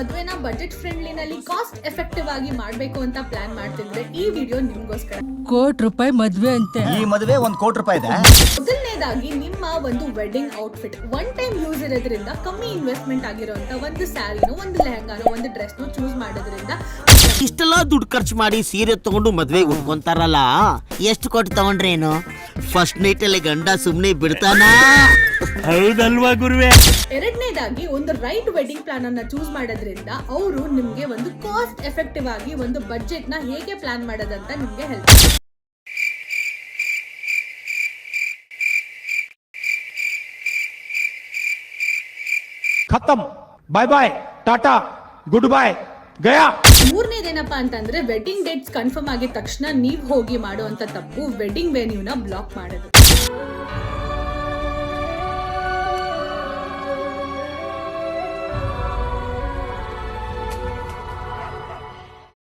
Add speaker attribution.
Speaker 1: ಮದುವೆನ budget ಫ್ರೆಂಡ್ಲಿನಲ್ಲಿ cost effective ಆಗಿ ಮಾಡಬೇಕು ಅಂತ ಪ್ಲಾನ್ ಮಾಡ್ತಿದ್ರೆ ಈ ವಿಡಿಯೋ ನಿಮ್ಗೋಸ್ಕರ.
Speaker 2: ₹1,00,00,000 ಮದ್ವೆ ಅಂತೆ.
Speaker 3: ಈ ಮದುವೆ ₹1,00,00,000 ಇದೆ.
Speaker 1: ಮೊದಲನೇದಾಗಿ ನಿಮ್ಮ ಒಂದು wedding outfit one time use ಇರೋದ್ರಿಂದ ಕಮ್ಮಿ ಇನ್ವೆಸ್ಟ್ಮೆಂಟ್ ಆಗಿರುವಂತ ಒಂದು ಸ್ಯಾರಿನೋ ಒಂದು ಲೆಹಂಗಾನೋ ಒಂದು ಡ್ರೆಸ್ನೋ ಚೂಸ್ ಮಾಡೋದ್ರಿಂದ
Speaker 4: ಇಷ್ಟೆಲ್ಲ ದುಡ್ಡು ಖರ್ಚು ಮಾಡಿ ಸೀರೆ ತಗೊಂಡು ಮದ್ವೆಗೆ ಉಟ್ಕೊಂತಾರಲ್ಲ, ಎಷ್ಟು ಕೊಟ್ಟು ತಗೊಂಡ್ರೇನು? ಫಸ್ಟ್ ನೈಟ್ ಅಲ್ಲಿ ಗಂಡ ಸುಮ್ನೆ ಬಿಡ್ತಾನ? ಹೌದಲ್ವಾ ಗುರುವೆ?
Speaker 1: ಎರಡನೇದಾಗಿ ಒಂದು ರೈಟ್ ವೆಡ್ಡಿಂಗ್ ಪ್ಲಾನ್ ಅನ್ನ ಚೂಸ್ ಮಾಡೋದ್ರಿಂದ ಅವರು ನಿಮ್ಗೆ ಒಂದು ಕಾಸ್ಟ್ ಎಫೆಕ್ಟಿವ್ ಆಗಿ ಒಂದು ಬಜೆಟ್ ನ ಹೇಗೆ ಪ್ಲಾನ್ ಮಾಡೋದಂತ ನಿಮ್ಗೆ ಹೆಲ್ಪ್.
Speaker 5: खत्म, बाय बाय, टाटा, गुड बाय, गया.
Speaker 1: ಮೂರನೇದೇನಪ್ಪ ಅಂತಂದ್ರೆ ವೆಡ್ಡಿಂಗ್ ಡೇಟ್ಸ್ ಕನ್ಫರ್ಮ್ ಆಗಿದ ತಕ್ಷಣ ನೀವ್ ಹೋಗಿ ಮಾಡುವಂತ ತಪ್ಪು ವೆಡ್ಡಿಂಗ್ ವೆನ್ಯೂನ ಬ್ಲಾಕ್ ಮಾಡೋದು.